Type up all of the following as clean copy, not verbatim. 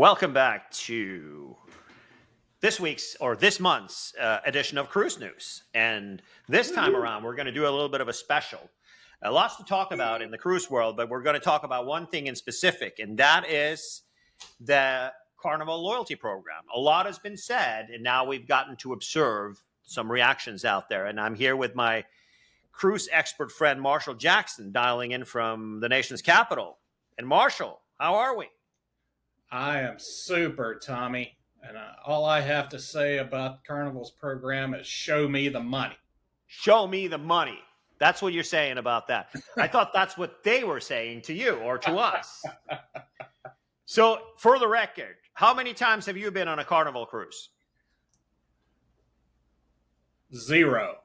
Welcome back to this month's edition of Cruise News. And this time around, we're going to do a little bit of a special. Lots to talk about in the cruise world, but we're going to talk about one thing in specific, and that is the Carnival loyalty program. A lot has been said, and now we've gotten to observe some reactions out there. And I'm here with my cruise expert friend, Marshall Jackson, dialing in from the nation's capital. And Marshall, how are we? I am super, Tommy. And all I have to say about Carnival's program is show me the money. Show me the money. That's what you're saying about that. I thought that's what they were saying to you or to us. So, for the record, how many times have you been on a Carnival cruise? 0.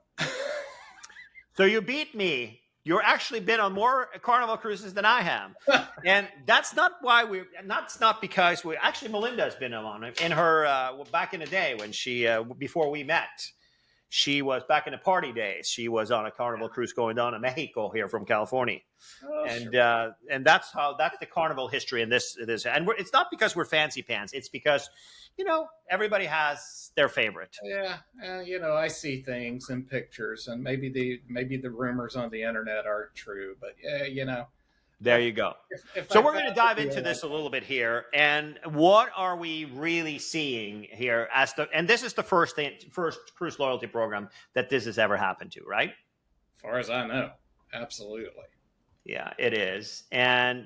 So you beat me. You're actually been on more Carnival cruises than I have. And that's not because Melinda has been on it. In her, back in the day when before we met, she was back in the party days. She was on a Carnival cruise going down to Mexico here from California. Oh, and sure. And that's the Carnival history in this. And it's not because we're fancy pants. It's because, everybody has their favorite. Yeah, I see things in pictures, and maybe the rumors on the internet aren't true, but There you go. So we're going to dive into this a little bit here, and what are we really seeing here? And this is the first cruise loyalty program that this has ever happened to, right? As far as I know, absolutely. Yeah, it is. And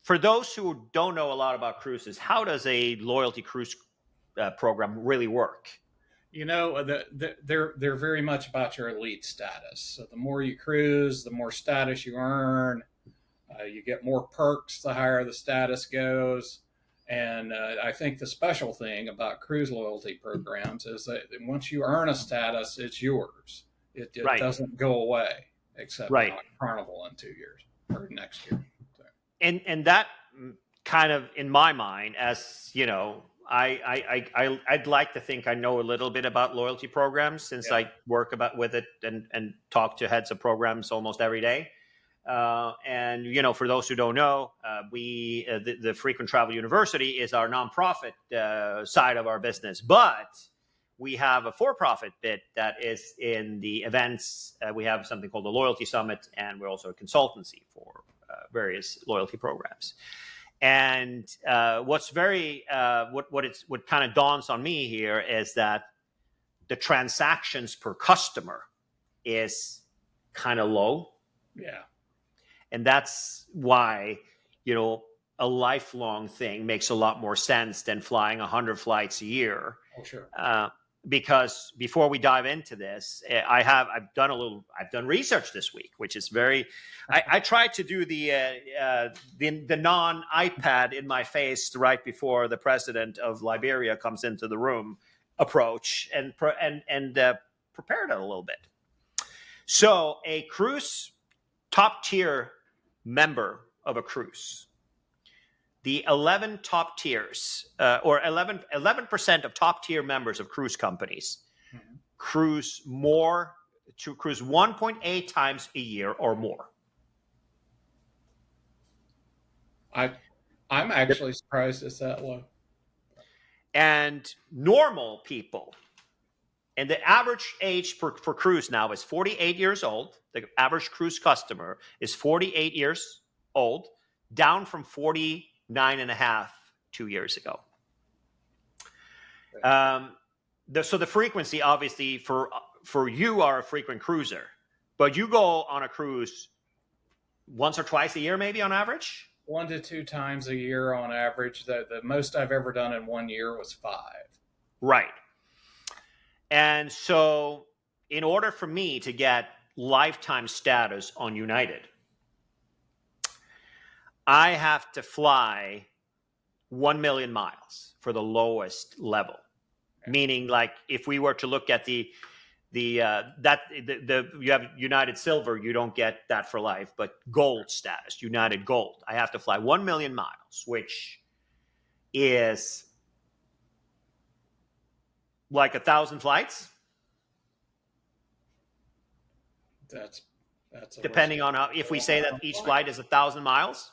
for those who don't know a lot about cruises, how does a loyalty cruise program really work? They're very much about your elite status. So the more you cruise, the more status you earn. You get more perks the higher the status goes. And I think the special thing about cruise loyalty programs is that once you earn a status, it's yours. It Right. doesn't go away, except Right. on Carnival in 2 years or next year. So. And that kind of, in my mind, as you know, I'd like to think I know a little bit about loyalty programs since I work with it and talk to heads of programs almost every day. And for those who don't know, the Frequent Travel University is our nonprofit side of our business, but we have a for-profit bit that is in the events. We have something called the Loyalty Summit, and we're also a consultancy for various loyalty programs. And what kind of dawns on me here is that the transactions per customer is kind of low. Yeah. And that's why, a lifelong thing makes a lot more sense than flying 100 flights a year. Oh, sure. Because before we dive into this, I've done research this week, which is I tried to do the non-iPad in my face right before the president of Liberia comes into the room approach and prepared it a little bit. So a cruise top tier member of a cruise, the 11 top tiers, or 11% of top tier members of cruise companies cruise 1.8 times a year or more. I'm actually surprised it's that low. And normal people, and the average age for cruise now is 48 years old. The average cruise customer is 48 years old, down from 49 and a half 2 years ago. So the frequency, obviously, for you are a frequent cruiser, but you go on a cruise once or twice a year, maybe on average? 1 to 2 times a year on average. The most I've ever done in 1 year was 5. Right. And so in order for me to get lifetime status on United, I have to fly 1 million miles for the lowest level. Okay. Meaning, like, if we were to look at you have United Silver, you don't get that for life, but gold status, United Gold, I have to fly 1 million miles, which is like 1,000 flights. That's depending on if we say that each flight is 1,000 miles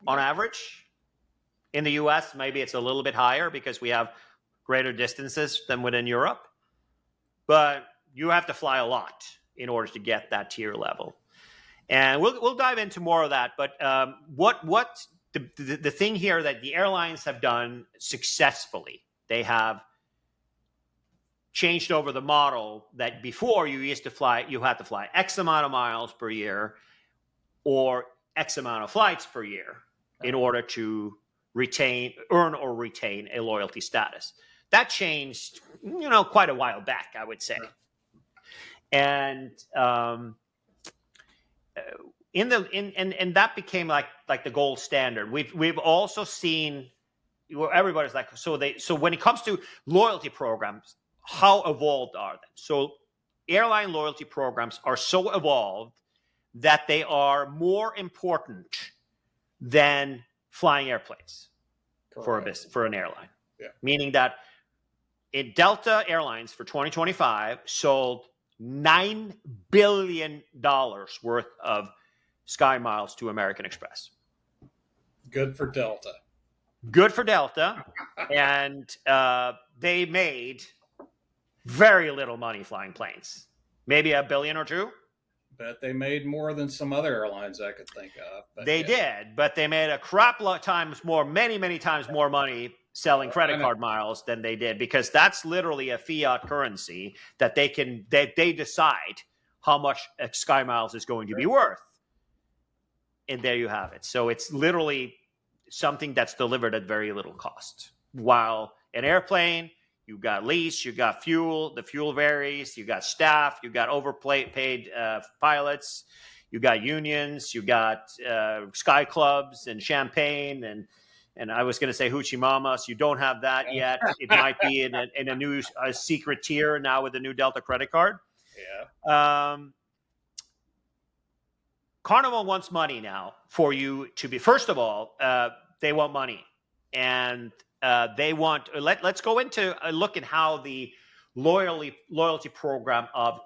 on average, In the US, maybe it's a little bit higher because we have greater distances than within Europe. But you have to fly a lot in order to get that tier level. And we'll dive into more of that. But what the thing here that the airlines have done successfully, they have changed over the model that before you had to fly X amount of miles per year or X amount of flights per year in order to earn or retain a loyalty status. That changed, quite a while back, I would say. And and that became like the gold standard. We've also seen where everybody's like, so when it comes to loyalty programs, how evolved are they? So airline loyalty programs are so evolved that they are more important than flying airplanes for an airline. Yeah. Meaning that Delta Airlines for 2025 sold $9 billion worth of Sky Miles to American Express. Good for Delta. Good for Delta. And they made very little money flying planes. Maybe $1 billion or $2 billion. Bet they made more than some other airlines I could think of. They did, but they made a crap lot times more, many times more money selling credit card miles than they did, because that's literally a fiat currency that they decide how much Sky Miles is going to be worth. And there you have it. So it's literally something that's delivered at very little cost. While an airplane, you got lease, you got fuel, the fuel varies, you got staff, you got overpaid pilots, you got unions, you got sky clubs and champagne, and I was going to say hoochie mamas. You don't have that yet. It might be in a new secret tier now with the new Delta credit card. Yeah. Carnival wants money now for you to be. First of all, they want money, and they want. Let's go into a look at how the loyalty program of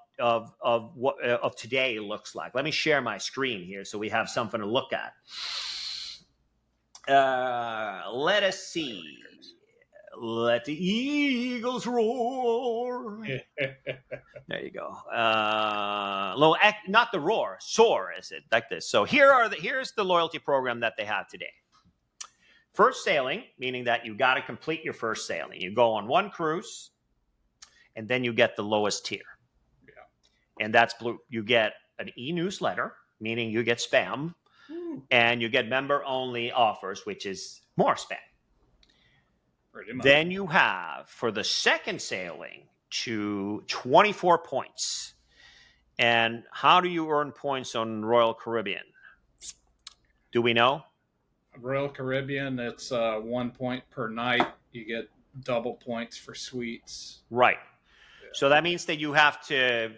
today looks like. Let me share my screen here so we have something to look at. Let us see. Let the eagles roar. There you go. Not the roar, soar, is it? Like this. So here's the loyalty program that they have today. First sailing, meaning that you got to complete your first sailing. You go on one cruise, and then you get the lowest tier. Yeah. And that's blue. You get an e-newsletter, meaning you get spam, and you get member-only offers, which is more spam. Pretty much. Then you have, for the second sailing, to 24 points. And how do you earn points on Royal Caribbean? Do we know? Royal Caribbean, it's 1 point per night. You get double points for suites. Right. Yeah. So that means that you have to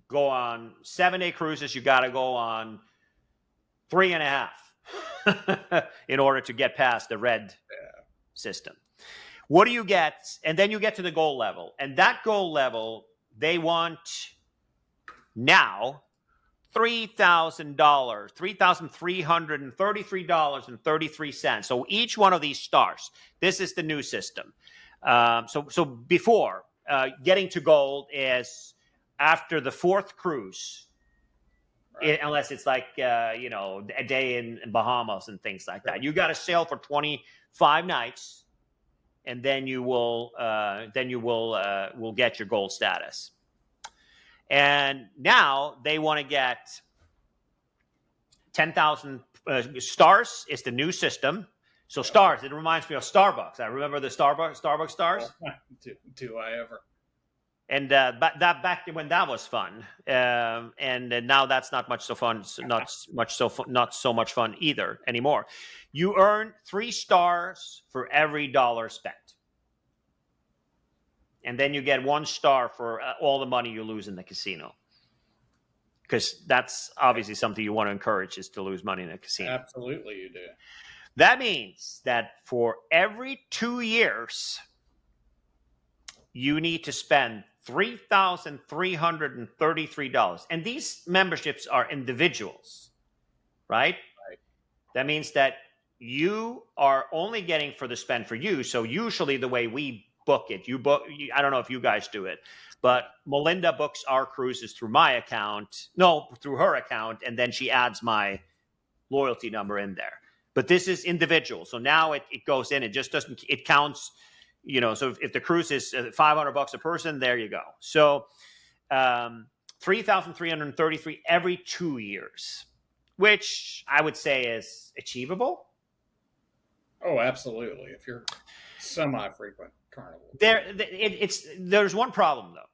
go on 7-day cruises. You got to go on 3.5 in order to get past the red system. What do you get? And then you get to the gold level. And that gold level, they want now $3,000, $3,333.33. So each one of these stars, this is the new system. So before getting to gold is after the fourth cruise, right. Unless it's like a day in Bahamas and things like that. You got to sail for 25 nights, and then you will get your gold status. And now they want to get 10,000 stars. Is the new system. So stars, it reminds me of Starbucks. I remember the Starbucks stars. Do I ever? And back when that was fun, and now that's not much so fun. Not so much fun either anymore. You earn 3 stars for every dollar spent. And then you get 1 star for all the money you lose in the casino. Because that's obviously something you want to encourage, is to lose money in a casino. Absolutely, you do. That means that for every 2 years, you need to spend $3,333. And these memberships are individuals, right? Right. That means that you are only getting for the spend for you. So usually the way we book it, I don't know if you guys do it, but Melinda books our cruises through my account. No, through her account. And then she adds my loyalty number in there. But this is individual. So now it goes in. It just doesn't, it counts, so if the cruise is $500 a person, there you go. So 3,333 every 2 years, which I would say is achievable. Oh, absolutely. If you're semi-frequent Carnival. There's one problem though.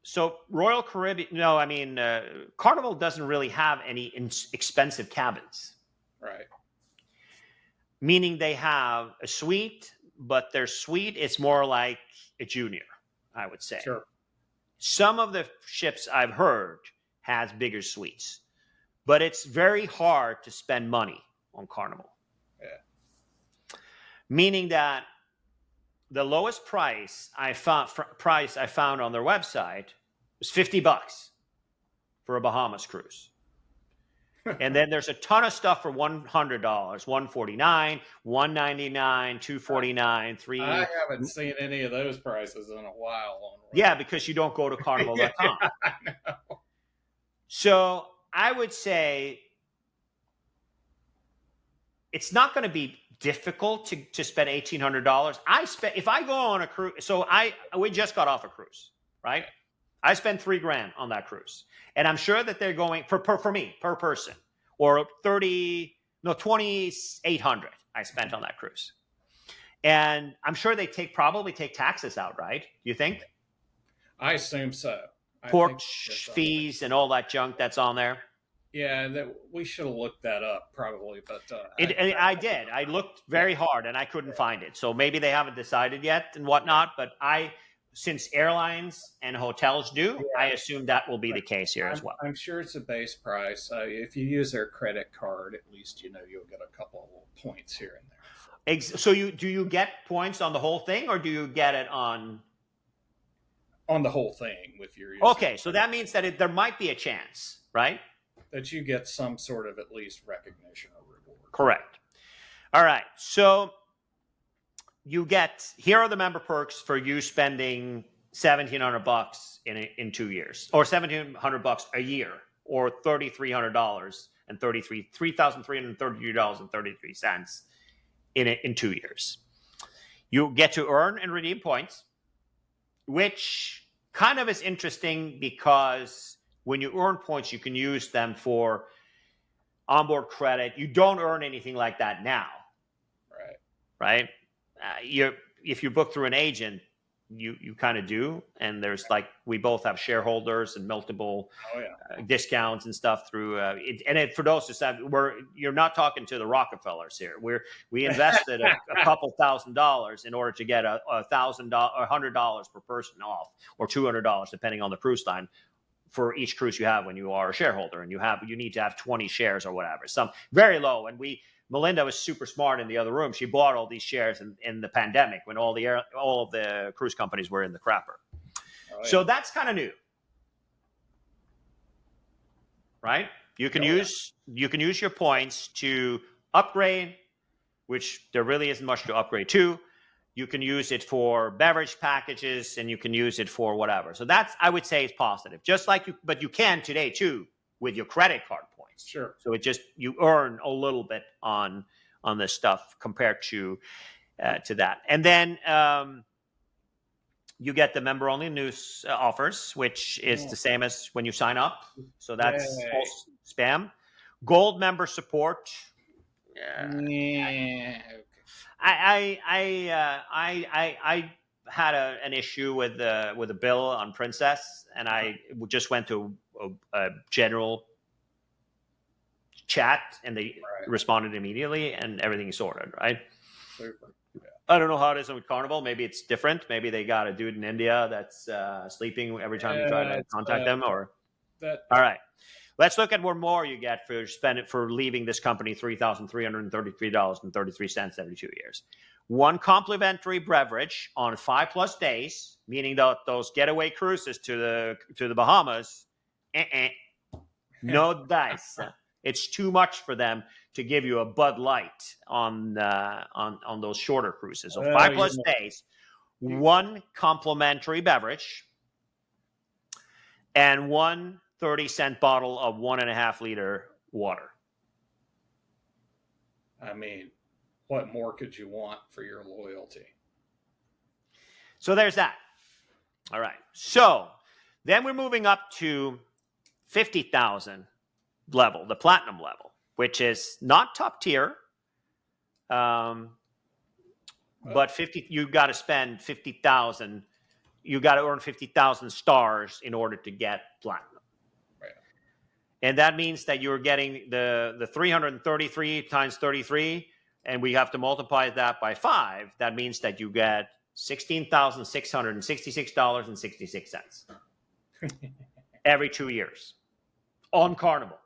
So Royal Caribbean, Carnival doesn't really have any expensive cabins. Right. Meaning they have a suite, but their suite is more like a junior, I would say. Sure. Some of the ships I've heard has bigger suites, but it's very hard to spend money on Carnival. Yeah. Meaning that the lowest price I found on their website was $50 for a Bahamas cruise. And then there's a ton of stuff for $100, $149, $199, $249, $3. I haven't seen any of those prices in a while. Yeah, because you don't go to carnival.com. Yeah, I know. So I would say it's not going to be difficult to spend $1,800. If I go on a cruise, we just got off a cruise, right? I spent $3,000 on that cruise, and I'm sure that they're going for me per person, or $2,800 I spent on that cruise, and I'm sure they probably take taxes out, right? Do you think? I assume so. Port fees and all that junk that's on there. Yeah, we should have looked that up probably, but I did. I looked very hard and I couldn't find it. So maybe they haven't decided yet and whatnot. But since airlines and hotels do, I assume that will be the case here as well. I'm sure it's a base price. If you use their credit card, at least you'll get a couple of little points here and there. So do you get points on the whole thing, or do you get it on the whole thing with your? Okay, so that means that there might be a chance, right? That you get some sort of at least recognition or reward. Correct. All right. So here are the member perks for you spending $1,700 in 2 years, or $1,700 a year, or $3,300 and $3,333.33 in 2 years. You get to earn and redeem points, which kind of is interesting because when you earn points, you can use them for onboard credit. You don't earn anything like that now. Right? If you book through an agent, you kind of do. And there's we both have shareholders and multiple discounts and stuff through. For those who said, you're not talking to the Rockefellers here. We invested a couple $1,000s in order to get $1,000 or $100 per person off, or $200 depending on the cruise line, for each cruise you have when you are a shareholder, and you need to have 20 shares or whatever. Some very low. And Melinda was super smart in the other room. She bought all these shares in the pandemic when all of the cruise companies were in the crapper. Oh, yeah. So that's kind of new, right? You can use your points to upgrade, which there really isn't much to upgrade to. You can use it for beverage packages, and you can use it for whatever. So that's, I would say, is positive. But you can today too with your credit card points. Sure. So you earn a little bit on this stuff compared to that. And then you get the member only news offers, which is the same as when you sign up. So that's false spam. Gold member support. I had an issue with a bill on Princess, and I just went to a general chat, and they responded immediately, and everything is sorted. Right. Super. Yeah. I don't know how it is with Carnival. Maybe it's different. Maybe they got a dude in India that's sleeping every time you try to contact them. All right. Let's look at what more you get for leaving this company, $3,333.33 every 2 years. One complimentary beverage on 5+ days, meaning those getaway cruises to the Bahamas. No dice. It's too much for them to give you a Bud Light on those shorter cruises. So 5+ days, one complimentary beverage, and one 30-cent bottle of 1.5 liter water. I mean, what more could you want for your loyalty? So there's that. All right. So then we're moving up to 50,000 level, the platinum level, which is not top tier. But 50, you got to spend 50,000. You got to earn 50,000 stars in order to get platinum. Right. And that means that you're getting the 333 times 33, and we have to multiply that by 5. That means that you get $16,666.66 every 2 years on Carnival.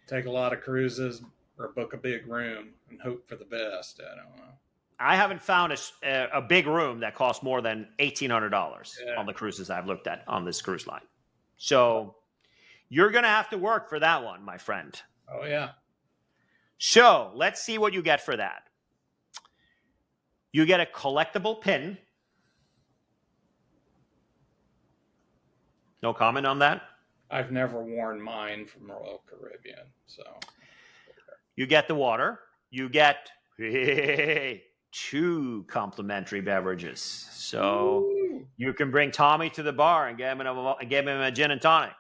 Take a lot of cruises or book a big room and hope for the best. I don't know. I haven't found a big room that costs more than $1,800 on the cruises I've looked at on this cruise line. So you're going to have to work for that one, my friend. Oh, yeah. So let's see what you get for that. You get a collectible pin. No comment on that? I've never worn mine from Royal Caribbean, so. You get the water. You get 2 complimentary beverages. So you can bring Tommy to the bar and give him a gin and tonic.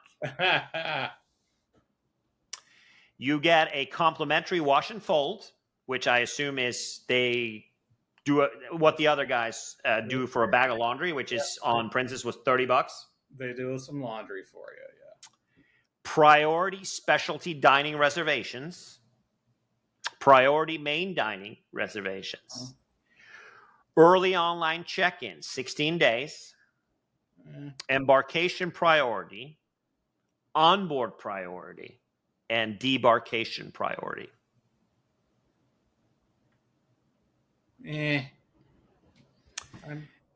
You get a complimentary wash and fold, which I assume is they do what the other guys do for a bag of laundry, which is on Princess was $30. They do some laundry for you, yeah. Priority specialty dining reservations. Priority main dining reservations. Early online check-in, 16 days. Embarkation priority. Onboard priority. And debarkation priority.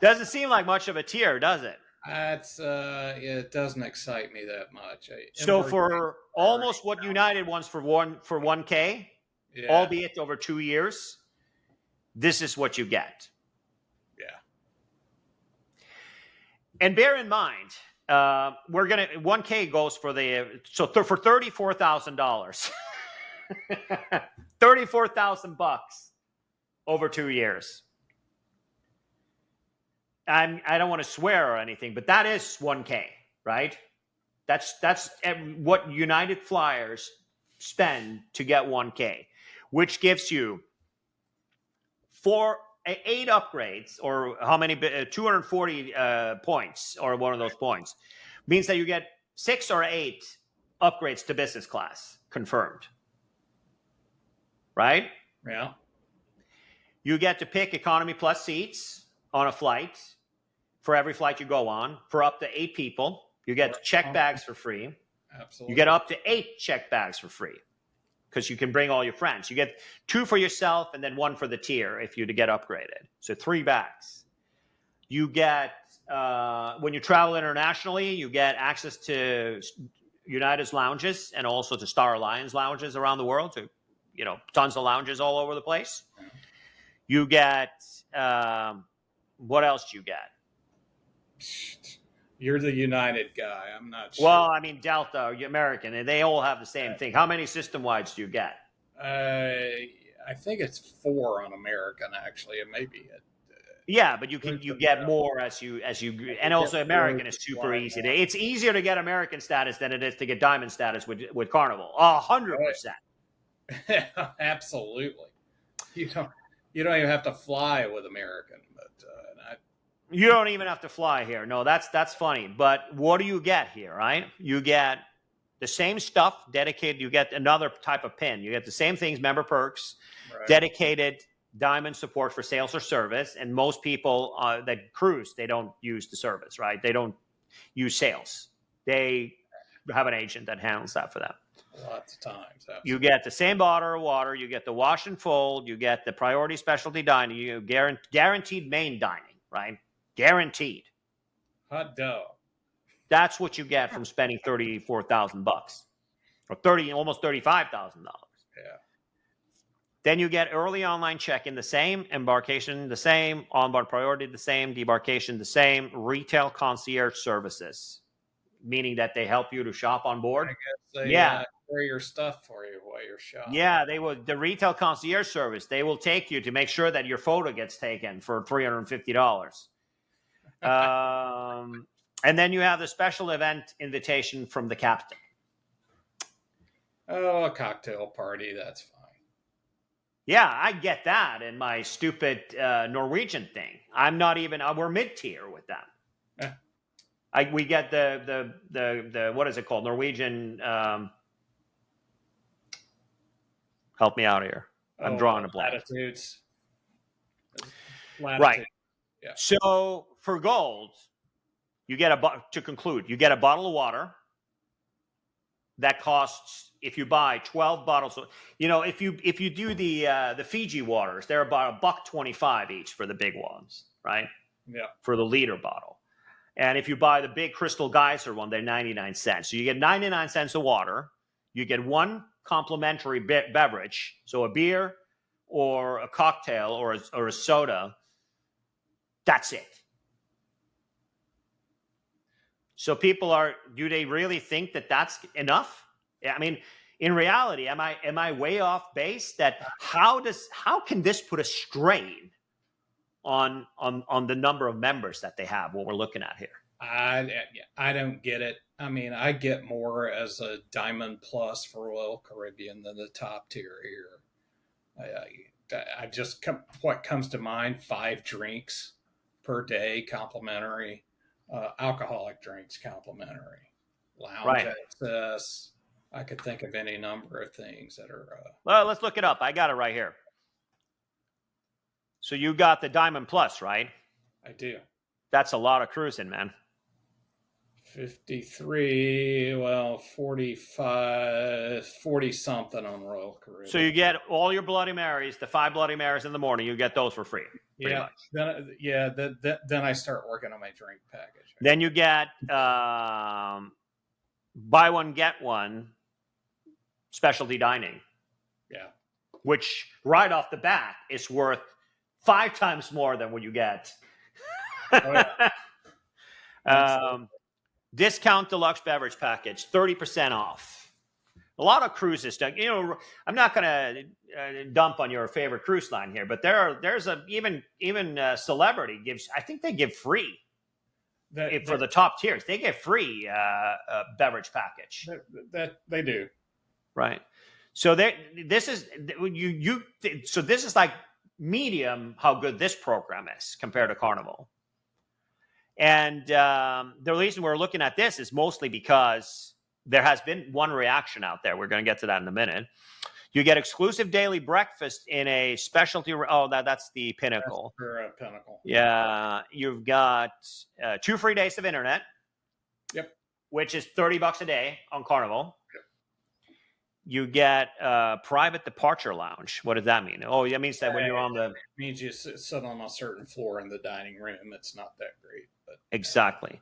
Doesn't seem like much of a tier, does it? It doesn't excite me that much. So for almost what United wants for 1K, albeit over 2 years, this is what you get. Yeah. And bear in mind, 1K goes for for $34,000, $34,000 over 2 years. I don't want to swear or anything, but that is 1K, right? That's what United Flyers spend to get 1K, which gives you 8 upgrades, or how many? 240 points, or one of those points, means that you get 6 or 8 upgrades to business class confirmed, right? Yeah. You get to pick economy plus seats on a flight for every flight you go on for up to 8 people. You get check bags for free. Absolutely. You get up to 8 check bags for free because you can bring all your friends. You get 2 for yourself and then 1 for the tier if you to get upgraded. So 3 bags. You get, when you travel internationally, you get access to United's lounges and also to Star Alliance lounges around the world. To, tons of lounges all over the place. You get, what else do you get? You're the United guy. I'm not sure. Well, I mean, Delta, American, and they all have the same thing. How many system-wides do you get? I think it's 4 on American, actually. It may be it. Yeah, but you get more as you and also American is super easy. It's easier to get American status than it is to get diamond status with Carnival. 100%. Absolutely. You don't even have to fly with American, but you don't even have to fly here. No, that's funny. But what do you get here, right? You get the same stuff dedicated. You get another type of pin. You get the same things, member perks, dedicated diamond support for sales or service. And most people that cruise, they don't use the service, right? They don't use sales. They have an agent that handles that for them. Lots of times. Absolutely. You get the same bottle of water. You get the wash and fold. You get the priority specialty dining. You guaranteed main dining, right? Guaranteed. Hot dough. That's what you get from spending $34,000. or almost $35,000. Yeah. Then you get early online check-in the same, embarkation the same, onboard priority the same, debarkation the same, retail concierge services, meaning that they help you to shop on board. I guess they Yeah. carry your stuff for you while you're shopping. Yeah, they will. The retail concierge service, they will take you to make sure that your photo gets taken for $350. And then you have the special event invitation from the captain. Oh, a cocktail party, that's fine. Yeah, I get that in my stupid Norwegian thing. I'm not even. We're mid-tier with them. Yeah. We get the what is it called? Norwegian. Help me out here. I'm drawing a blank. Latitudes. Right. Yeah. So for gold, you get to conclude, you get a bottle of water that costs, if you buy 12 bottles, if you do the Fiji waters, they're about $1.25 each for the big ones, right? Yeah. For the liter bottle. And if you buy the big Crystal Geyser one, they're 99 cents. So you get 99 cents of water. You get one complimentary beverage, so a beer or a cocktail or a soda. That's it. So do they really think that that's enough? I mean, in reality, am I way off base? That how can this put a strain on the number of members that they have? What we're looking at here. I don't get it. I mean, I get more as a Diamond Plus for Royal Caribbean than the top tier here. I just what comes to mind: 5 drinks per day, complimentary. Alcoholic drinks, complimentary. Lounge access. I could think of any number of things that are. Well, let's look it up. I got it right here. So you got the Diamond Plus, right? I do. That's a lot of cruising, man. 53, 45, 40 something on Royal Caribbean. So you get all your Bloody Marys, the 5 Bloody Marys in the morning, you get those for free. Yeah. Then I start working on my drink package. Then you get buy one, get one specialty dining. Yeah. Which right off the bat is worth 5 times more than what you get. Oh, yeah. Discount deluxe beverage package, 30% off. A lot of cruises, I'm not going to dump on your favorite cruise line here, but there's even Celebrity gives. I think they give free for the top tiers. They give free beverage package. That they do, right? So this is So this is like medium how good this program is compared to Carnival. And the reason we're looking at this is mostly because there has been one reaction out there. We're going to get to that in a minute. You get exclusive daily breakfast in a specialty. Oh, that's the Pinnacle. That's for Pinnacle. Yeah, you've got 2 free days of internet. Yep. Which is $30 a day on Carnival. Yep. You get private departure lounge. What does that mean? Oh, that means that when you're on it means you sit on a certain floor in the dining room. It's not that great, but exactly.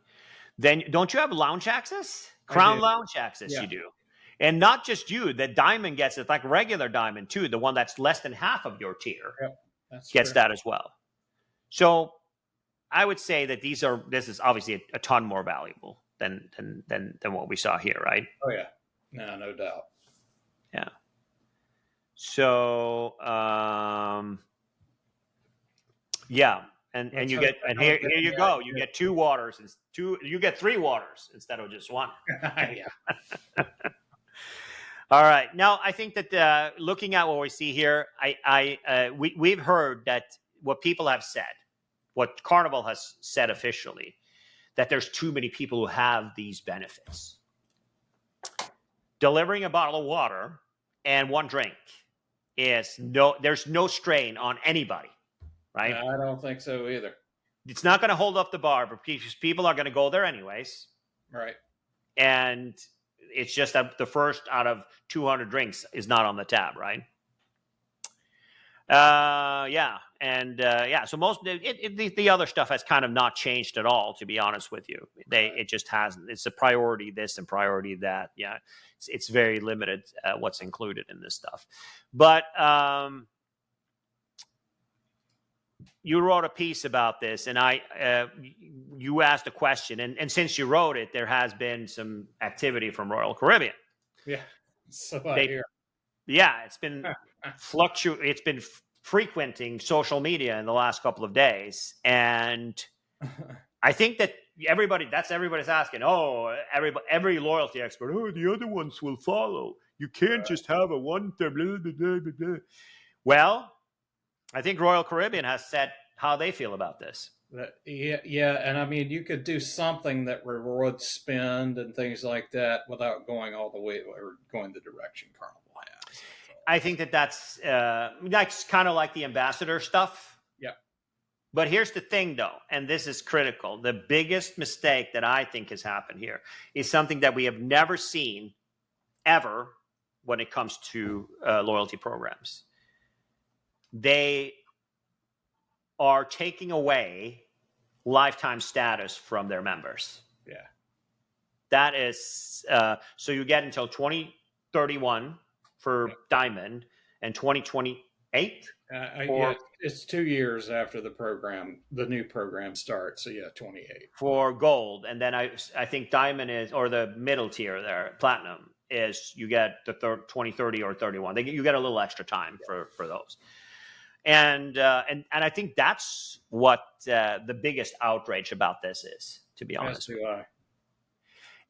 Then don't you have lounge access? Crown lounge access, yeah. You do. And not just you, the Diamond gets it, like regular Diamond too. The one that's less than half of your tier gets that as well. So I would say that this is obviously a ton more valuable than what we saw here, right? Oh yeah, no doubt. Yeah. So yeah. And you get here you go. You get 2 waters and you get 3 waters instead of just 1. Yeah. All right. Now I think that looking at what we see here, we've heard that what people have said, what Carnival has said officially, that there's too many people who have these benefits. Delivering a bottle of water and 1 drink there's no strain on anybody. Right? No, I don't think so either. It's not going to hold up the bar, but people are going to go there anyways. Right. And it's just that the first out of 200 drinks is not on the tab, right? Yeah, and yeah. So most the other stuff has kind of not changed at all. To be honest with you, it just hasn't. It's a priority this and priority that. Yeah, it's very limited what's included in this stuff. But you wrote a piece about this, and you asked a question, and since you wrote it, there has been some activity from Royal Caribbean. Yeah. So I hear. Yeah, it's been It's been frequenting social media in the last couple of days, and I think that everybody's asking. Oh, every loyalty expert. Oh, the other ones will follow. You can't just have a one. Blah, blah, blah, blah. Well, I think Royal Caribbean has said how they feel about this. Yeah, and I mean, you could do something that rewards spend and things like that without going all the way or going the direction Carnival has. I think that's kind of like the ambassador stuff. Yeah. But here's the thing, though, and this is critical. The biggest mistake that I think has happened here is something that we have never seen ever when it comes to loyalty programs. They are taking away lifetime status from their members. Yeah. That is, so you get until 2031 for Diamond and 2028. Yeah, it's 2 years after the new program starts. So yeah, 28 for Gold, and then I think Diamond is, or the middle tier there, Platinum is, you get the 2030 or 31. You get a little extra time for those. And I think that's what the biggest outrage about this is, to be honest.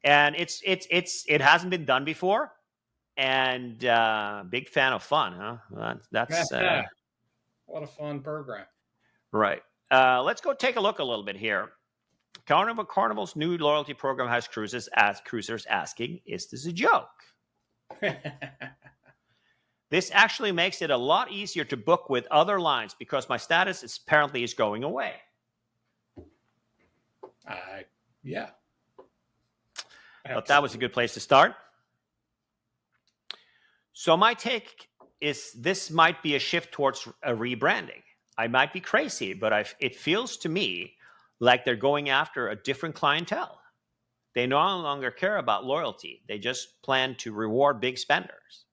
And it hasn't been done before, and big fan of fun, huh? That's what a fun program, right? Let's go take a look a little bit here. Carnival's new loyalty program has cruisers asking, "Is this a joke?" This actually makes it a lot easier to book with other lines because my status apparently is going away. Yeah. I thought that was a good place to start. So my take is this might be a shift towards a rebranding. I might be crazy, but it feels to me like they're going after a different clientele. They no longer care about loyalty. They just plan to reward big spenders.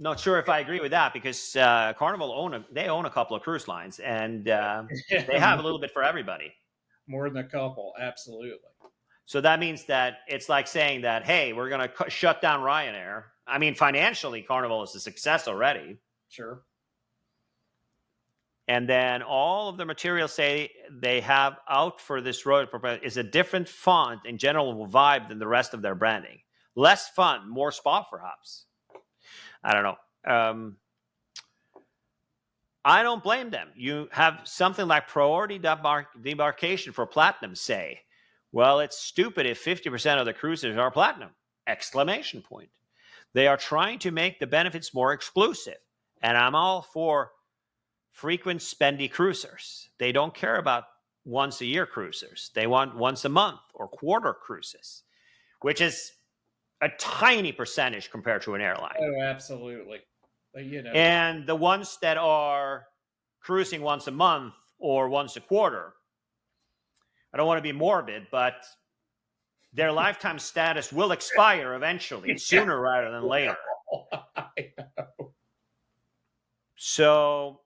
Not sure if I agree with that, because Carnival own a couple of cruise lines, and they have a little bit for everybody. More than a couple, absolutely. So that means that it's like saying that, hey, we're going to shut down Ryanair. I mean, financially, Carnival is a success already. Sure. And then all of the materials say they have out for this road is a different font and general vibe than the rest of their branding. Less fun, more spa, perhaps. I don't know. I don't blame them. You have something like priority debarkation for Platinum, say. Well, it's stupid if 50% of the cruisers are Platinum! Exclamation point. They are trying to make the benefits more exclusive. And I'm all for frequent spendy cruisers. They don't care about once a year cruisers. They want once a month or quarter cruises, which is a tiny percentage compared to an airline. Oh, absolutely. But, and the ones that are cruising once a month or once a quarter, I don't want to be morbid, but their lifetime status will expire eventually, sooner rather than later. I know. So,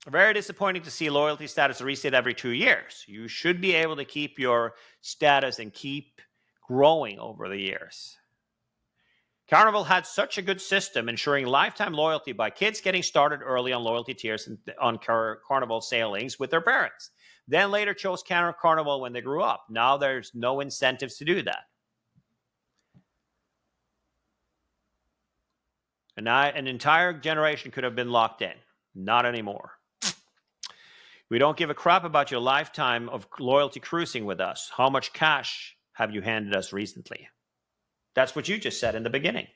very disappointing to see loyalty status reset every 2 years. You should be able to keep your status and keep growing over the years. Carnival had such a good system ensuring lifetime loyalty by kids getting started early on loyalty tiers and on Carnival sailings with their parents. Then later chose Carnival when they grew up. Now there's no incentives to do that. And an entire generation could have been locked in. Not anymore. We don't give a crap about your lifetime of loyalty cruising with us. How much cash have you handed us recently? That's what you just said in the beginning.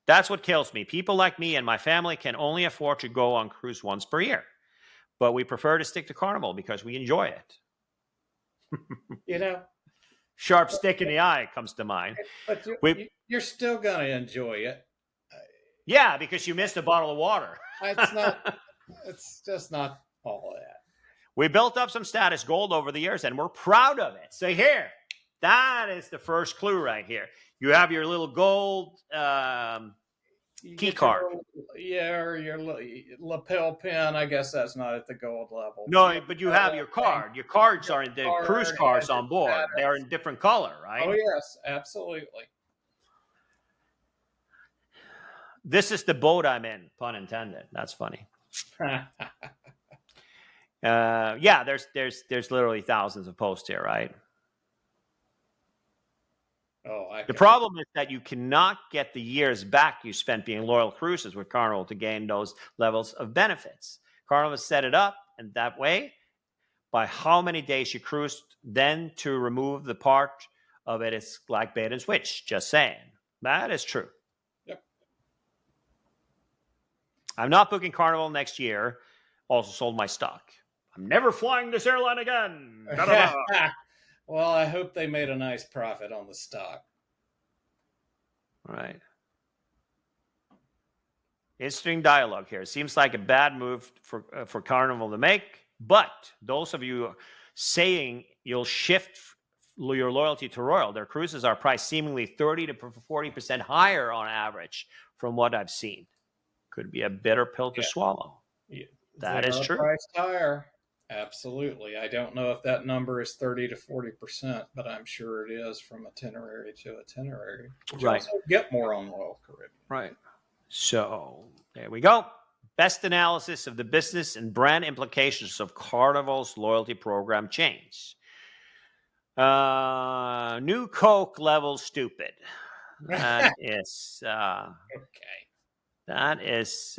That's what kills me. People like me and my family can only afford to go on cruise once per year. But we prefer to stick to Carnival because we enjoy it. Sharp stick in the eye comes to mind. But you're still going to enjoy it. Yeah, because you missed a bottle of water. It's not. It's just not all that. We built up some status gold over the years, and we're proud of it. So here, that is the first clue right here. You have your little gold key card. Or your lapel pin. I guess that's not at the gold level. No, but you have your card. Your cards are in the cruise cards on board. Status. They're in different color, right? Oh yes, absolutely. This is the boat I'm in, pun intended. That's funny. Yeah, there's literally thousands of posts here, right? The problem is that you cannot get the years back you spent being loyal cruisers with Carnival to gain those levels of benefits. Carnival set it up in that way by how many days you cruised. Then to remove the part of it is like bait and switch. Just saying. That is true. Yep. I'm not booking Carnival next year. Also sold my stock. I'm never flying this airline again. Well, I hope they made a nice profit on the stock. All right. Interesting dialogue here. Seems like a bad move for Carnival to make, but those of you saying you'll shift your loyalty to Royal, their cruises are priced seemingly 30 to 40% higher on average from what I've seen. Could be a bitter pill to swallow. Yeah. That is true. Priced higher. Absolutely. I don't know if that number is 30 to 40%, but I'm sure it is from itinerary to itinerary. You right. also get more on Royal Caribbean. Right. So there we go. Best analysis of the business and brand implications of Carnival's loyalty program change. New Coke level stupid. That is okay. That is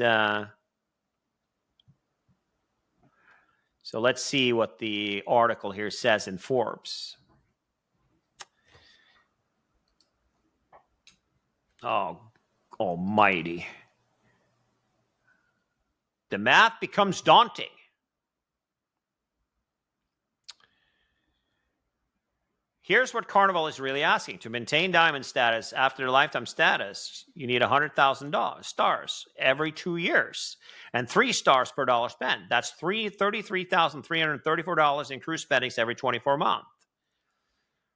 so let's see what the article here says in Forbes. Oh, almighty. The math becomes daunting. Here's what Carnival is really asking. To maintain diamond status after lifetime status, you need $100,000 every 2 years and 3 stars per dollar spent. That's $33,334 in cruise spendings every 24 months.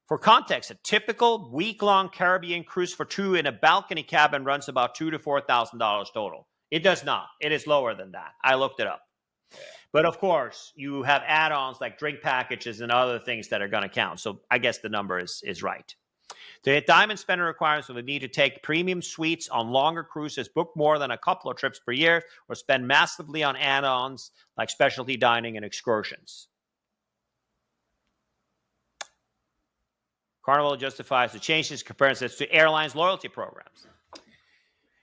For context, a typical week-long Caribbean cruise for 2 in a balcony cabin runs about $2,000 to $4,000 total. It does not. It is lower than that. I looked it up. Yeah. But of course, you have add-ons like drink packages and other things that are going to count. So I guess the number is right. To hit diamond spender requirements, we would need to take premium suites on longer cruises, book more than a couple of trips per year, or spend massively on add-ons like specialty dining and excursions. Carnival justifies the changes comparisons to airlines' loyalty programs.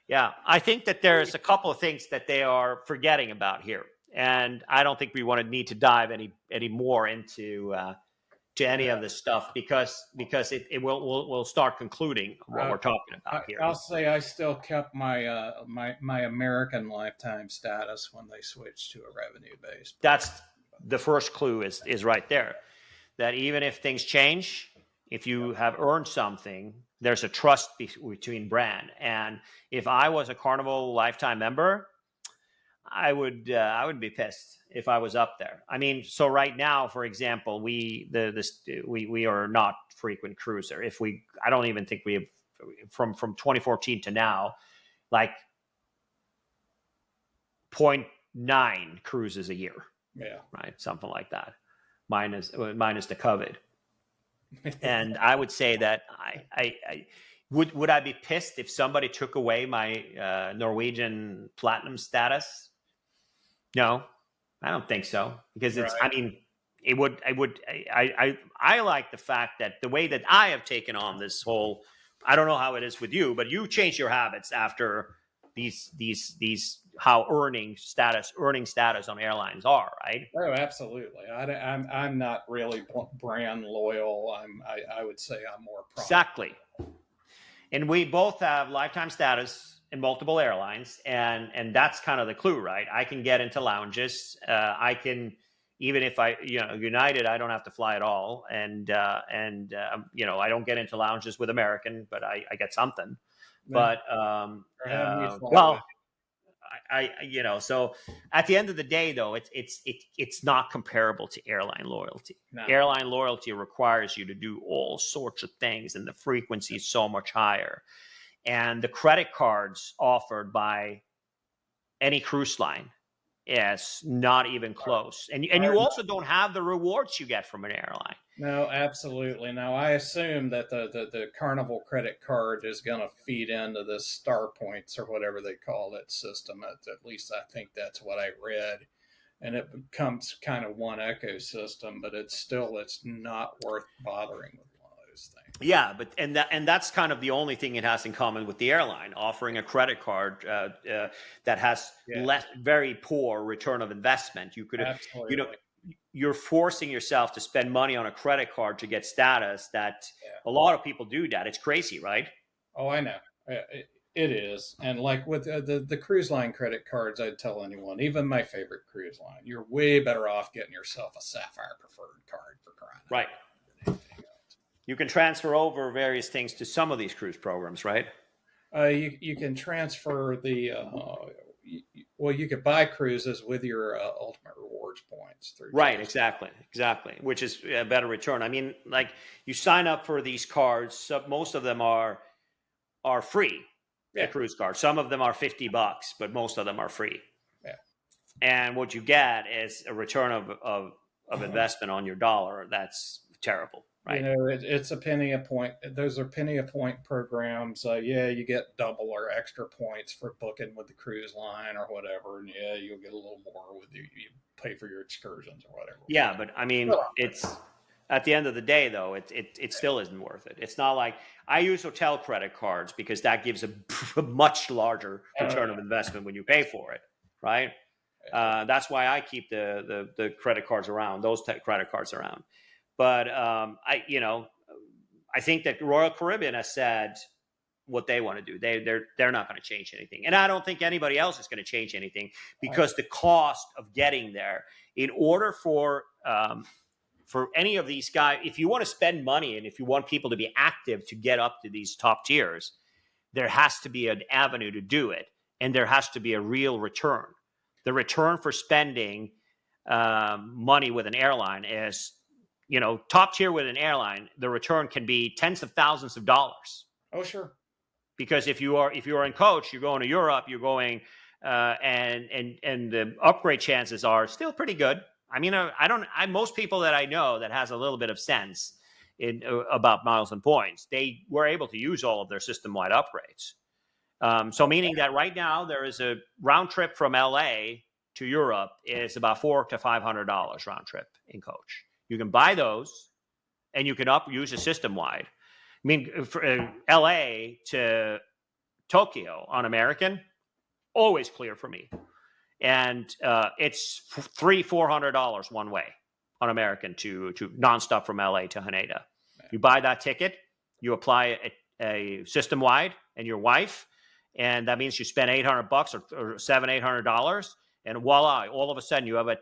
Yeah, I think that there's a couple of things that they are forgetting about here. And I don't think we need to dive any more into to any of this stuff because we'll start concluding what we're talking about here. I'll say I still kept my my American lifetime status when they switched to a revenue based. That's the first clue is right there. That even if things change, if you have earned something, there's a trust between brand. And if I was a Carnival lifetime member, I would be pissed if I was up there. I mean, so right now, for example, we are not frequent cruiser. I don't even think we have from 2014 to now, like 0.9 cruises a year. Yeah, right, something like that, minus the COVID. And I would say that I would I be pissed if somebody took away my Norwegian platinum status? No, I don't think so, because it's. Right. I mean, it would. I like the fact that the way that I have taken on this whole. I don't know how it is with you, but you change your habits after these how earning status on airlines are, right? Oh, absolutely. I'm not really brand loyal. I would say I'm more prompt. Exactly. And we both have lifetime status in multiple airlines, and that's kind of the clue, right? I can get into lounges. I can, even if United, I don't have to fly at all, and I don't get into lounges with American, but I get something. Yeah. But Or have me fly with. well, so at the end of the day, though, it's not comparable to airline loyalty. No. Airline loyalty requires you to do all sorts of things, and the frequency is so much higher. And the credit cards offered by any cruise line is not even close. And you also don't have the rewards you get from an airline. No, absolutely. Now, I assume that the Carnival credit card is going to feed into this Star Points or whatever they call that system. At least I think that's what I read. And it becomes kind of one ecosystem, but it's not worth bothering with one of those things. Yeah, but that's kind of the only thing it has in common with the airline, offering a credit card that has very poor return of investment. You could, Absolutely. You're forcing yourself to spend money on a credit card to get status. That a lot of people do that. It's crazy, right? Oh, I know. It is. And like with the cruise line credit cards, I'd tell anyone, even my favorite cruise line, you're way better off getting yourself a Sapphire Preferred card for crying out right. loud. You can transfer over various things to some of these cruise programs, right? You can transfer you could buy cruises with your Ultimate Rewards points through. Right, exactly, which is a better return. I mean, like you sign up for these cards, so most of them are free. Yeah. The cruise card. Some of them are $50, but most of them are free. Yeah. And what you get is a return of investment on your dollar. That's terrible. Right. It's a penny a point. Those are penny a point programs. You get double or extra points for booking with the cruise line or whatever, and you'll get a little more with you pay for your excursions or whatever. Yeah, but I mean, it's at the end of the day, though, it still isn't worth it. It's not like I use hotel credit cards because that gives a much larger return of investment when you pay for it, right? That's why I keep the credit cards around, those credit cards around. But I think that Royal Caribbean has said what they want to do. They're not going to change anything, and I don't think anybody else is going to change anything because the cost of getting there, in order for any of these guys, if you want to spend money and if you want people to be active to get up to these top tiers, there has to be an avenue to do it, and there has to be a real return. The return for spending money with an airline is, top tier with an airline, the return can be tens of thousands of dollars. Oh, sure. Because if you are in coach, you're going to Europe, you're going, and the upgrade chances are still pretty good. I mean, most people that I know that has a little bit of sense about miles and points, they were able to use all of their system-wide upgrades. So meaning that right now there is a round trip from LA to Europe is about $400 to $500 round trip in coach. You can buy those, and you can use a system-wide. I mean, for LA to Tokyo on American, always clear for me. And it's $300-400 one way on American to nonstop from LA to Haneda. You buy that ticket, you apply a system-wide and your wife, and that means you spend $800 or $700-800, and voila! All of a sudden, you have a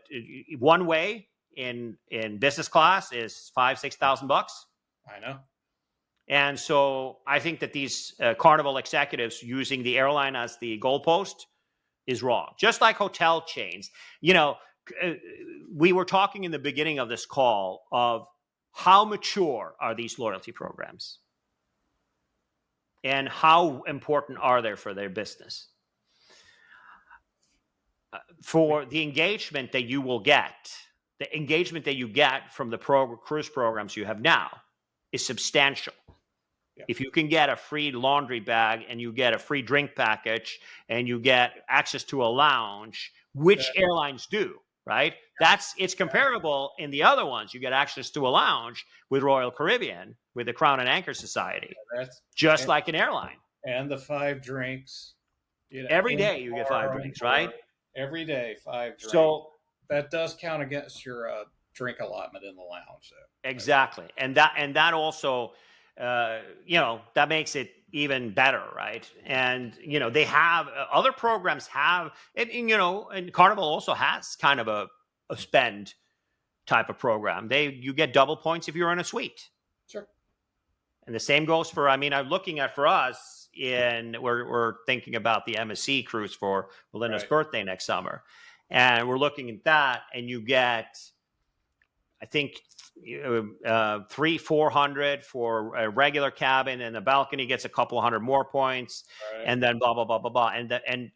one way in business class is $5,000-6,000. I know. And so I think that these Carnival executives using the airline as the goalpost is wrong. Just like hotel chains, we were talking in the beginning of this call of how mature are these loyalty programs and how important are they for their business. For the engagement that you will get, the engagement that you get from the cruise programs you have now is substantial. Yeah. If you can get a free laundry bag and you get a free drink package and you get access to a lounge, which airlines do, right? It's comparable in the other ones. You get access to a lounge with Royal Caribbean, with the Crown and Anchor Society, just like an airline. And the 5 drinks. Every day you get 5 drinks, right? Every day, 5 drinks. So that does count against your drink allotment in the lounge, though. Exactly, and that also, that makes it even better, right? And they have other programs have, and Carnival also has kind of a spend type of program. You get double points if you're in a suite. Sure. And the same goes for, I'm looking at for us we're thinking about the MSC cruise for Melinda's Right. birthday next summer, and we're looking at that, and you get, I think, 300-400 for a regular cabin, and the balcony gets a couple hundred more points, Right. and then blah blah blah blah blah, and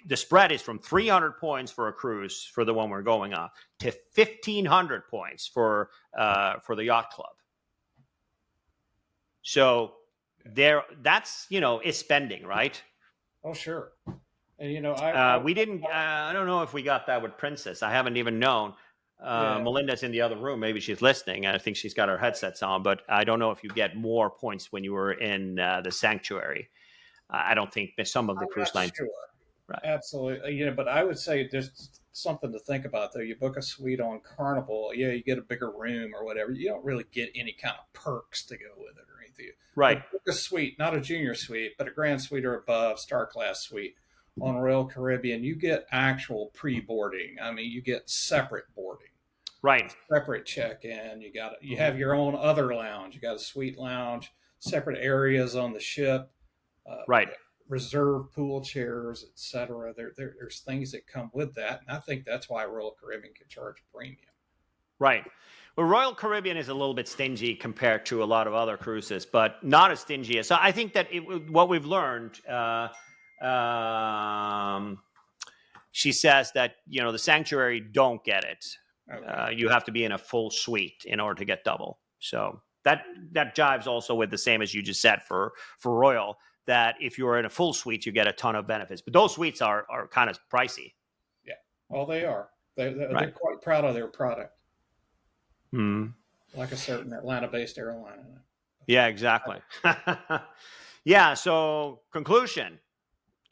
the spread is from 300 points for a cruise for the one we're going on to 1,500 points for the yacht club. So that's it's spending, right? Oh, sure. And we didn't. I don't know if we got that with Princess. I haven't even known. Yeah. Melinda's in the other room. Maybe she's listening. I think she's got her headsets on, but I don't know if you get more points when you were in the Sanctuary. I don't think some of the cruise lines. Sure. Right. Absolutely. But I would say there's something to think about, though. You book a suite on Carnival, you get a bigger room or whatever. You don't really get any kind of perks to go with it or anything. Right. But book a suite, not a junior suite, but a grand suite or above, star class suite on Royal Caribbean. You get actual pre-boarding. I mean, you get separate boarding. Right. Separate check-in. You have your own other lounge. You got a suite lounge, separate areas on the ship. Right. Reserve pool chairs, etc. There's things that come with that, and I think that's why Royal Caribbean can charge a premium. Right. Well, Royal Caribbean is a little bit stingy compared to a lot of other cruises, but not as stingy as. So I think that what we've learned. She says that the Sanctuary don't get it. Okay. You have to be in a full suite in order to get double. So that jives also with the same as you just said for Royal. That if you're in a full suite, you get a ton of benefits. But those suites are kind of pricey. Yeah. Oh, they are. They're quite proud of their product. Like a certain Atlanta-based airline. Yeah, exactly. Yeah, so conclusion.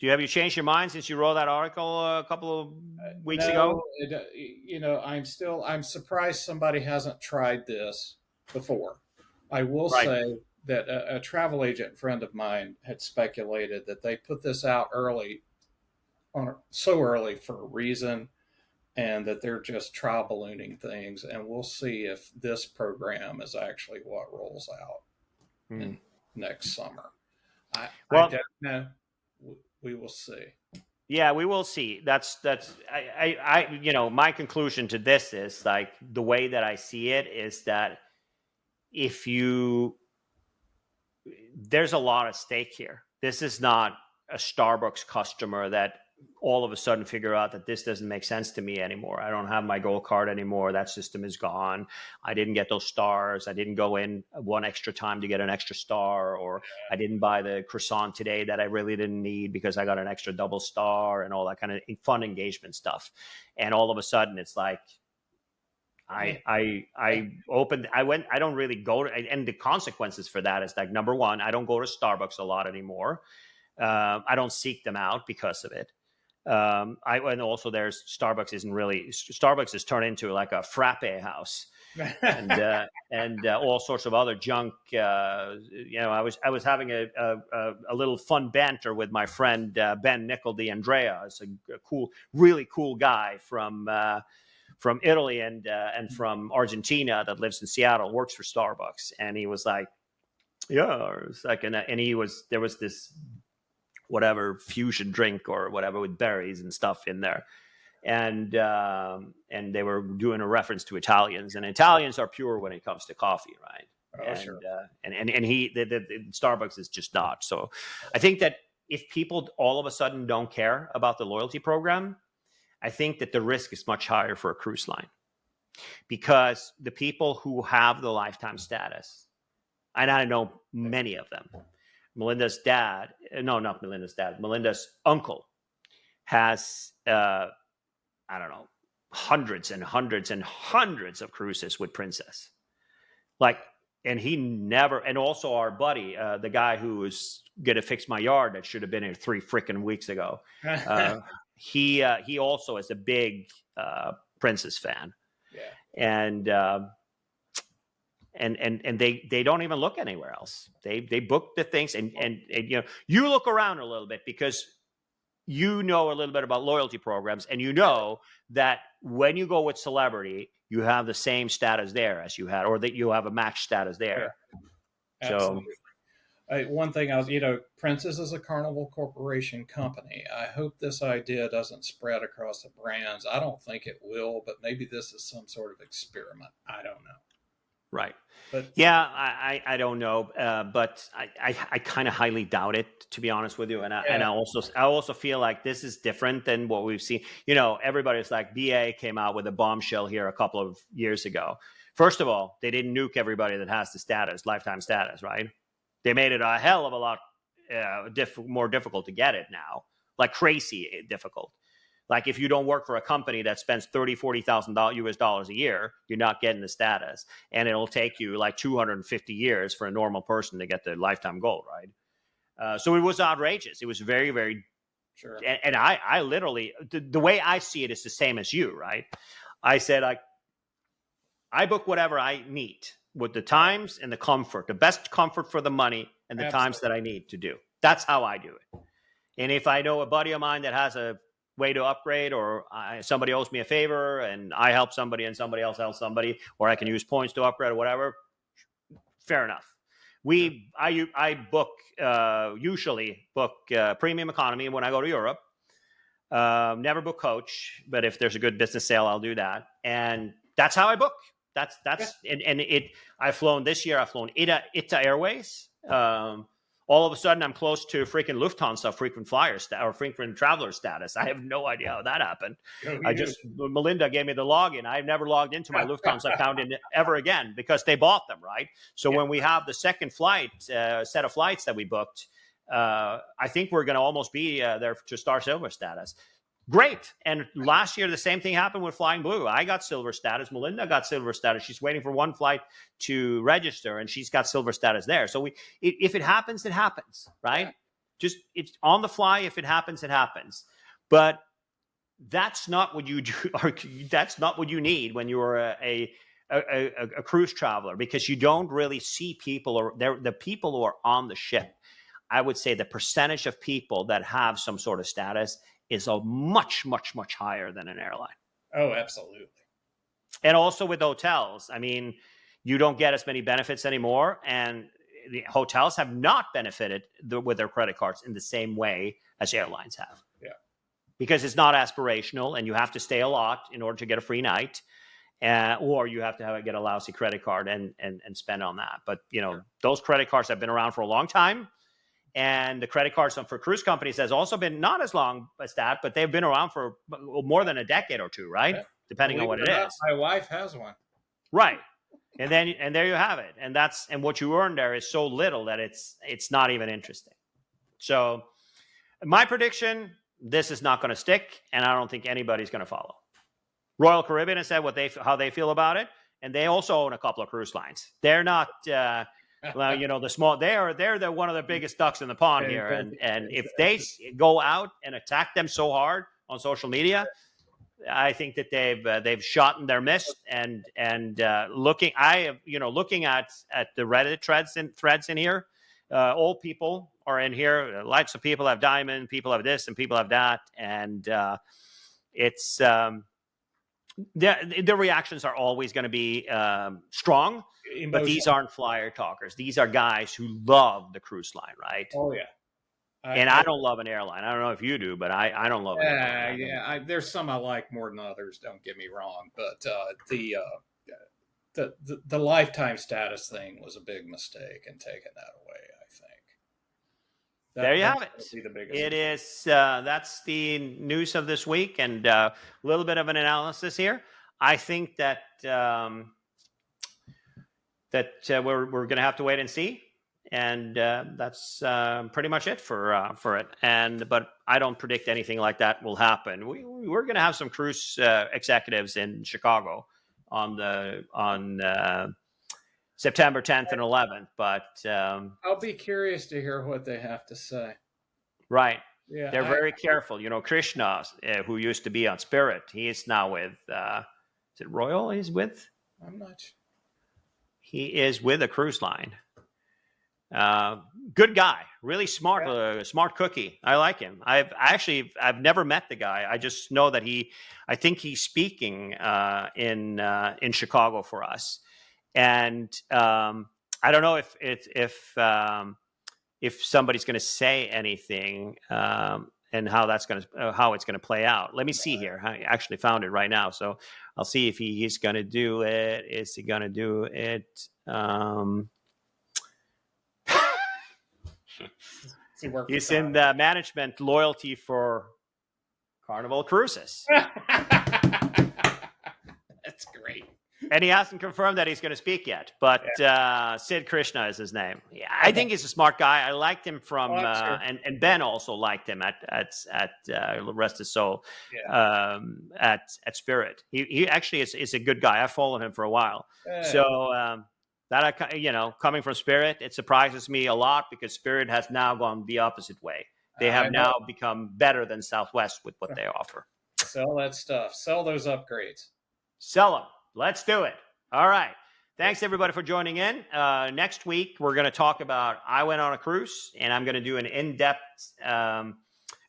Have you changed your mind since you wrote that article a couple of weeks ago? I'm surprised somebody hasn't tried this before. I will say that a travel agent friend of mine had speculated that they put this out so early for a reason, and that they're just trial ballooning things. And we'll see if this program is actually what rolls out next summer. I don't know. We will see. Yeah, we will see. That's my conclusion to this is like the way that I see it is that there's a lot at stake here. This is not a Starbucks customer that all of a sudden figure out that this doesn't make sense to me anymore. I don't have my gold card anymore. That system is gone. I didn't get those stars. I didn't go in one extra time to get an extra star, or I didn't buy the croissant today that I really didn't need because I got an extra double star and all that kind of fun engagement stuff. And all of a sudden it's like, I don't really go to, and the consequences for that is like, number one, I don't go to Starbucks a lot anymore. I don't seek them out because of it. And also Starbucks has turned into like a frappe house and all sorts of other junk. I was having a little fun banter with my friend, Ben Nickel D'Andrea. It's a really cool guy from Italy and from Argentina that lives in Seattle, works for Starbucks. And he was like, yeah, it was like, there was this whatever fusion drink or whatever with berries and stuff in there. And they were doing a reference to Italians, and Italians are pure when it comes to coffee. Right. Oh, sure. And Starbucks is just not. So I think that if people all of a sudden don't care about the loyalty program, I think that the risk is much higher for a cruise line, because the people who have the lifetime status, and I know many of them, Melinda's uncle has, hundreds and hundreds and hundreds of cruises with Princess. And he never, and also our buddy, the guy who was going to fix my yard that should have been here 3 freaking weeks ago. He also is a big Princess fan. Yeah. And they don't even look anywhere else. They book the things and you look around a little bit because a little bit about loyalty programs, and that when you go with celebrity, you have the same status there as you had, or that you have a match status there. Yeah. Absolutely. One thing Princess is a Carnival Corporation company. I hope this idea doesn't spread across the brands. I don't think it will, but maybe this is some sort of experiment. I don't know. Right. But yeah, I don't know, but I kind of highly doubt it, to be honest with you. And I also feel like this is different than what we've seen. Everybody's like, BA came out with a bombshell here a couple of years ago. First of all, they didn't nuke everybody that has the status, lifetime status, right? They made it a hell of a lot more difficult to get it now, like crazy difficult. Like if you don't work for a company that spends $30,000-$40,000 US dollars a year, you're not getting the status, and it'll take you like 250 years for a normal person to get the lifetime gold, right? So it was outrageous. It was very, very sure. And I literally, the way I see it is the same as you, right? I said I book whatever I need with the times and the comfort, the best comfort for the money and the times that I need to do. That's how I do it. And if I know a buddy of mine that has a way to upgrade, or somebody owes me a favor and I help somebody and somebody else helps somebody, or I can use points to upgrade or whatever, fair enough. I usually book premium economy when I go to Europe. Never book coach, but if there's a good business sale, I'll do that. And that's how I book. I've flown this year. I've flown ITA Airways. All of a sudden, I'm close to freaking Lufthansa frequent flyer or frequent traveler status. I have no idea how that happened. Melinda gave me the login. I've never logged into my Lufthansa account ever again because they bought them, right? So when we have the second flight, set of flights that we booked, I think we're going to almost be there to Star Silver status. Great. And last year, the same thing happened with Flying Blue. I got silver status. Melinda got silver status. She's waiting for one flight to register, and she's got silver status there. So if it happens, it happens, right? Just it's on the fly. If it happens, it happens. But that's not what you do. Or that's not what you need when you're a cruise traveler, because you don't really see people, or the people who are on the ship. I would say the percentage of people that have some sort of status is a much, much, much higher than an airline. Oh, absolutely. And also with hotels, I mean, you don't get as many benefits anymore, and the hotels have not benefited with their credit cards in the same way as airlines have. Yeah. Because it's not aspirational, and you have to stay a lot in order to get a free night, or you have to get a lousy credit card and spend on that. But, those credit cards have been around for a long time. And the credit cards for cruise companies has also been not as long as that, but they've been around for more than a decade or two, right? Yeah. Depending on what it is. My wife has one. Right. And there you have it. And what you earn there is so little that it's not even interesting. So my prediction, this is not going to stick, and I don't think anybody's going to follow. Royal Caribbean has said how they feel about it, and they also own a couple of cruise lines. They're not well, the small, they're one of the biggest ducks in the pond here. And if they go out and attack them so hard on social media, I think that they've shot in their mist. And looking at the Reddit threads in here, old people are in here. Lots of people have diamond, people have this, and people have that. And it's the reactions are always going to be strong. But these aren't flyer talkers. These are guys who love the cruise line, right? Oh, yeah. I don't love an airline. I don't know if you do, but I don't love it. Yeah, there's some I like more than others, don't get me wrong. But the lifetime status thing was a big mistake, and taking that away, I think. There you have it. It is. That's the news of this week, and a little bit of an analysis here. I think that we're going to have to wait and see, and that's pretty much it for it. But I don't predict anything like that will happen. We're going to have some cruise executives in Chicago on September 10th and 11th. But I'll be curious to hear what they have to say. Right. Yeah, they're very careful. Krishna, who used to be on Spirit, he is now with. Is it Royal? He's with. I'm not sure. He is with a cruise line. Good guy, really smart, smart cookie. I like him. I've never met the guy. I just know that I think he's speaking in Chicago for us. And I don't know if if somebody's going to say anything, and how it's going to play out. Let me see here. I actually found it right now, so I'll see if he's going to do it. Is he going to do it? He's in the management loyalty for Carnival Cruises. That's great. And he hasn't confirmed that he's going to speak yet, but Sid Krishna is his name. Yeah, I think he's a smart guy. I liked him from, and Ben also liked him at Rest His Soul, at Spirit. He actually is a good guy. I followed him for a while. So that coming from Spirit, it surprises me a lot because Spirit has now gone the opposite way. They have now become better than Southwest with what they offer. Sell that stuff. Sell those upgrades. Sell them. Let's do it. All right. Thanks, everybody, for joining in. Next week, we're going to talk about I went on a cruise, and I'm going to do an in-depth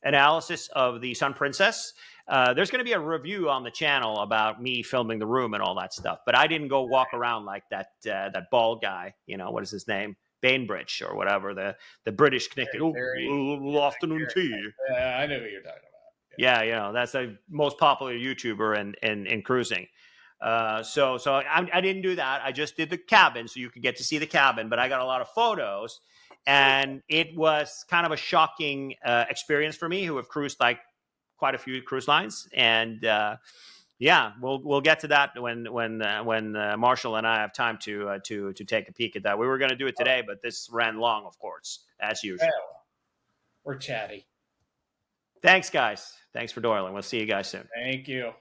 analysis of the Sun Princess. There's going to be a review on the channel about me filming the room and all that stuff, but I didn't go walk around like that bald guy. What is his name? Bainbridge or whatever, the British connected. Afternoon tea. Yeah, I know who you're talking about. Yeah, that's the most popular YouTuber in cruising. So I didn't do that. I just did the cabin, so you could get to see the cabin. But I got a lot of photos, and it was kind of a shocking experience for me, who have cruised like quite a few cruise lines. And we'll get to that when Marshall and I have time to take a peek at that. We were going to do it today, but this ran long, of course, as usual. We're chatty. Thanks, guys. Thanks for doiling. We'll see you guys soon. Thank you.